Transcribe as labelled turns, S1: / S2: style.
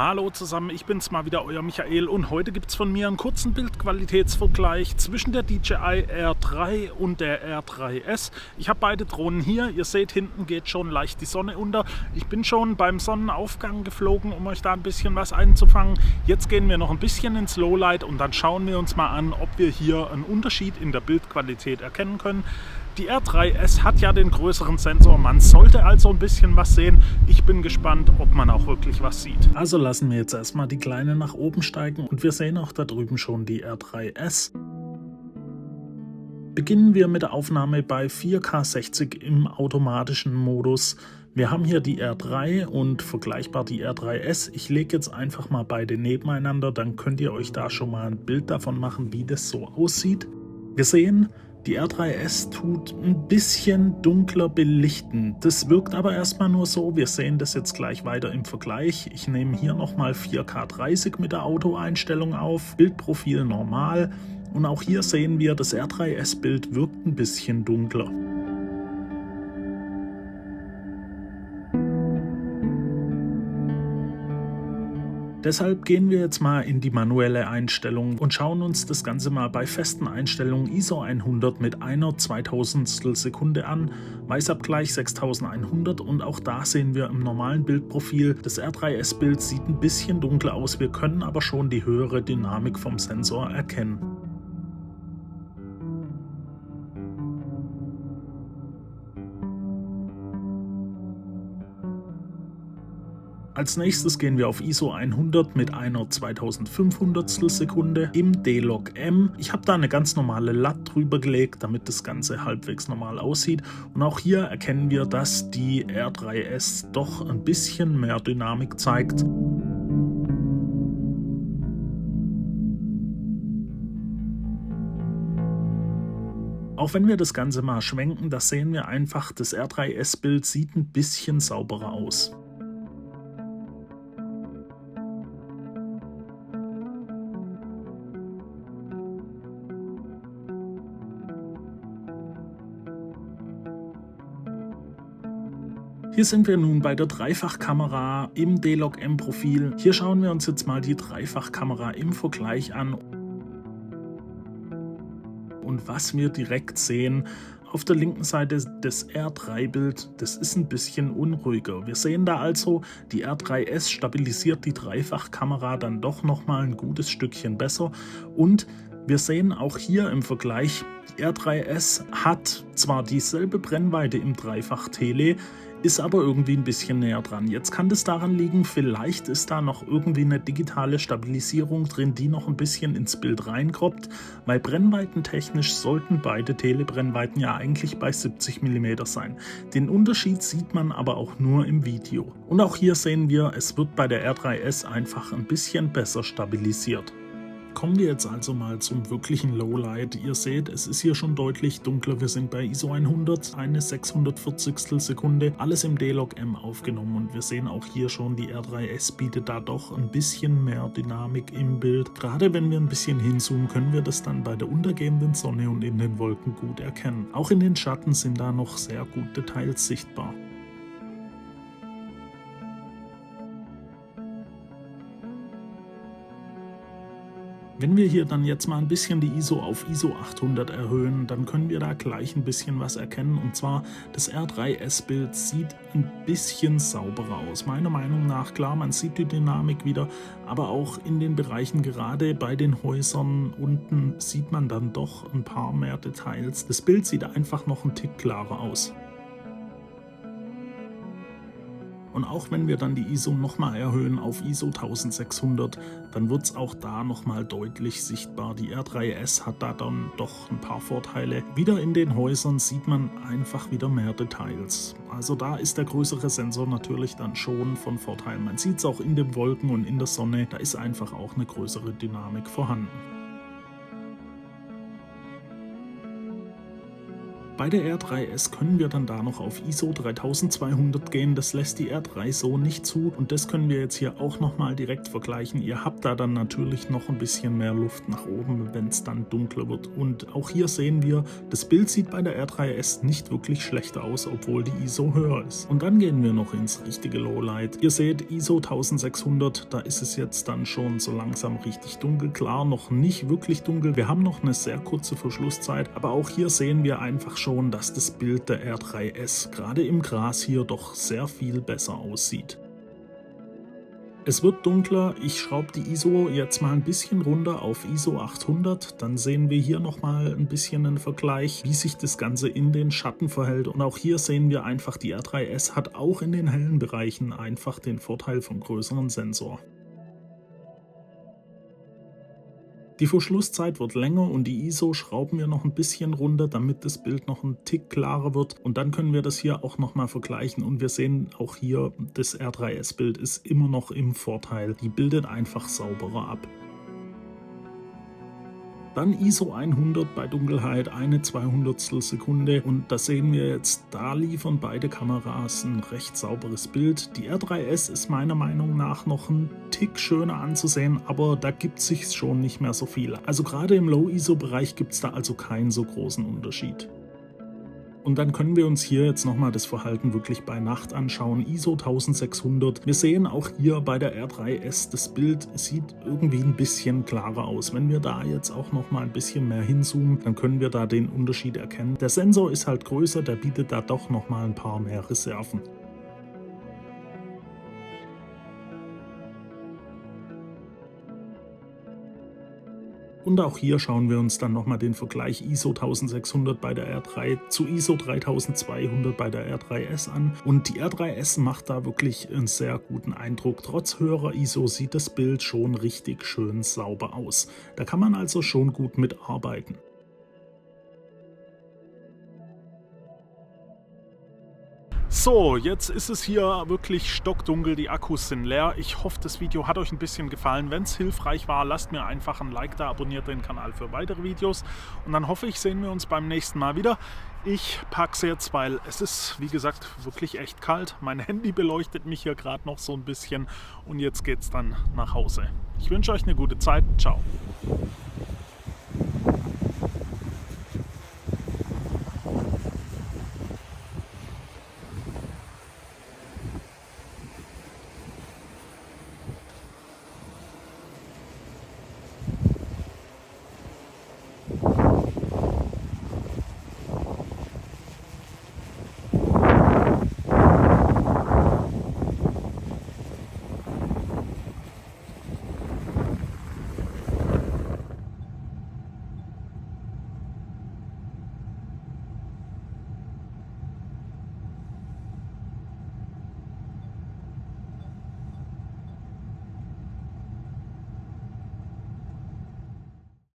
S1: Hallo zusammen, ich bin's mal wieder, euer Michael, und heute gibt's von mir einen kurzen Bildqualitätsvergleich zwischen der DJI R3 und der R3S. Ich habe beide Drohnen hier, ihr seht, hinten geht schon leicht die Sonne unter. Ich bin schon beim Sonnenaufgang geflogen, um euch da ein bisschen was einzufangen. Jetzt gehen wir noch ein bisschen ins Lowlight und dann schauen wir uns mal an, ob wir hier einen Unterschied in der Bildqualität erkennen können. Die R3S hat ja den größeren Sensor, man sollte also ein bisschen was sehen. Ich bin gespannt, ob man auch wirklich was sieht. Also lassen wir jetzt erstmal die Kleine nach oben steigen und wir sehen auch da drüben schon die R3S. Beginnen wir mit der Aufnahme bei 4K 60 im automatischen Modus. Wir haben hier die R3 und vergleichbar die R3S. Ich lege jetzt einfach mal beide nebeneinander, dann könnt ihr euch da schon mal ein Bild davon machen, wie das so aussieht. Wir sehen, die R3S tut ein bisschen dunkler belichten. Das wirkt aber erstmal nur so. Wir sehen das jetzt gleich weiter im Vergleich. Ich nehme hier nochmal 4K 30 mit der Auto-Einstellung auf. Bildprofil normal. Und auch hier sehen wir, das R3S-Bild wirkt ein bisschen dunkler. Deshalb gehen wir jetzt mal in die manuelle Einstellung und schauen uns das Ganze mal bei festen Einstellungen ISO 100 mit einer 2000stel Sekunde an, Weißabgleich 6100, und auch da sehen wir im normalen Bildprofil, das R3S-Bild sieht ein bisschen dunkler aus, wir können aber schon die höhere Dynamik vom Sensor erkennen. Als nächstes gehen wir auf ISO 100 mit einer 2500stel Sekunde im D-Log M. Ich habe da eine ganz normale LUT drüber gelegt, damit das Ganze halbwegs normal aussieht. Und auch hier erkennen wir, dass die R3S doch ein bisschen mehr Dynamik zeigt. Auch wenn wir das Ganze mal schwenken, da sehen wir einfach, das R3S-Bild sieht ein bisschen sauberer aus. Hier sind wir nun bei der Dreifachkamera im D-Log M Profil. Hier schauen wir uns jetzt mal die Dreifachkamera im Vergleich an. Und was wir direkt sehen, auf der linken Seite des R3-Bild, das ist ein bisschen unruhiger. Wir sehen da also, die R3S stabilisiert die Dreifachkamera dann doch nochmal ein gutes Stückchen besser. Und wir sehen auch hier im Vergleich, die R3S hat zwar dieselbe Brennweite im Dreifach-Tele, ist aber irgendwie ein bisschen näher dran. Jetzt kann das daran liegen, vielleicht ist da noch irgendwie eine digitale Stabilisierung drin, die noch ein bisschen ins Bild reinkroppt, weil brennweitentechnisch sollten beide Telebrennweiten ja eigentlich bei 70 mm sein. Den Unterschied sieht man aber auch nur im Video. Und auch hier sehen wir, es wird bei der R3S einfach ein bisschen besser stabilisiert. Kommen wir jetzt also mal zum wirklichen Lowlight. Ihr seht, es ist hier schon deutlich dunkler. Wir sind bei ISO 100, eine 640stel Sekunde, alles im D-Log M aufgenommen, und wir sehen auch hier schon, die R3S bietet da doch ein bisschen mehr Dynamik im Bild. Gerade wenn wir ein bisschen hinzoomen, können wir das dann bei der untergehenden Sonne und in den Wolken gut erkennen. Auch in den Schatten sind da noch sehr gut Details sichtbar. Wenn wir hier dann jetzt mal ein bisschen die ISO auf ISO 800 erhöhen, dann können wir da gleich ein bisschen was erkennen, und zwar das R3S-Bild sieht ein bisschen sauberer aus. Meiner Meinung nach, klar, man sieht die Dynamik wieder, aber auch in den Bereichen, gerade bei den Häusern unten, sieht man dann doch ein paar mehr Details. Das Bild sieht einfach noch ein Tick klarer aus. Und auch wenn wir dann die ISO nochmal erhöhen auf ISO 1600, dann wird es auch da nochmal deutlich sichtbar. Die R3S hat da dann doch ein paar Vorteile. Wieder in den Häusern sieht man einfach wieder mehr Details. Also da ist der größere Sensor natürlich dann schon von Vorteil. Man sieht es auch in den Wolken und in der Sonne, da ist einfach auch eine größere Dynamik vorhanden. Bei der R3S können wir dann da noch auf ISO 3200 gehen, das lässt die R3 so nicht zu und das können wir jetzt hier auch nochmal direkt vergleichen. Ihr habt da dann natürlich noch ein bisschen mehr Luft nach oben, wenn es dann dunkler wird. Und auch hier sehen wir, das Bild sieht bei der R3S nicht wirklich schlechter aus, obwohl die ISO höher ist. Und dann gehen wir noch ins richtige Lowlight. Ihr seht ISO 1600, da ist es jetzt dann schon so langsam richtig dunkel. Klar, noch nicht wirklich dunkel. Wir haben noch eine sehr kurze Verschlusszeit, aber auch hier sehen wir einfach schon, dass das Bild der R3S gerade im Gras hier doch sehr viel besser aussieht. Es wird dunkler, ich schraube die ISO jetzt mal ein bisschen runter auf ISO 800, dann sehen wir hier nochmal ein bisschen einen Vergleich, wie sich das Ganze in den Schatten verhält und auch hier sehen wir einfach, die R3S hat auch in den hellen Bereichen einfach den Vorteil vom größeren Sensor. Die Verschlusszeit wird länger und die ISO schrauben wir noch ein bisschen runter, damit das Bild noch ein Tick klarer wird und dann können wir das hier auch nochmal vergleichen und wir sehen auch hier, das R3S-Bild ist immer noch im Vorteil, die bildet einfach sauberer ab. Dann ISO 100 bei Dunkelheit, eine 200stel Sekunde und da sehen wir jetzt, da liefern beide Kameras ein recht sauberes Bild. Die R3S ist meiner Meinung nach noch ein Tick schöner anzusehen, aber da gibt es sich schon nicht mehr so viel. Also gerade im Low-ISO-Bereich gibt es da also keinen so großen Unterschied. Und dann können wir uns hier jetzt nochmal das Verhalten wirklich bei Nacht anschauen. ISO 1600. Wir sehen auch hier bei der R3S, das Bild sieht irgendwie ein bisschen klarer aus. Wenn wir da jetzt auch nochmal ein bisschen mehr hinzoomen, dann können wir da den Unterschied erkennen. Der Sensor ist halt größer, der bietet da doch nochmal ein paar mehr Reserven. Und auch hier schauen wir uns dann nochmal den Vergleich ISO 1600 bei der R3 zu ISO 3200 bei der R3S an. Und die R3S macht da wirklich einen sehr guten Eindruck. Trotz höherer ISO sieht das Bild schon richtig schön sauber aus. Da kann man also schon gut mitarbeiten. So, jetzt ist es hier wirklich stockdunkel, die Akkus sind leer. Ich hoffe, das Video hat euch ein bisschen gefallen. Wenn es hilfreich war, lasst mir einfach ein Like da, abonniert den Kanal für weitere Videos und dann hoffe ich, sehen wir uns beim nächsten Mal wieder. Ich packe es jetzt, weil es ist, wie gesagt, wirklich echt kalt. Mein Handy beleuchtet mich hier gerade noch so ein bisschen und jetzt geht es dann nach Hause. Ich wünsche euch eine gute Zeit. Ciao.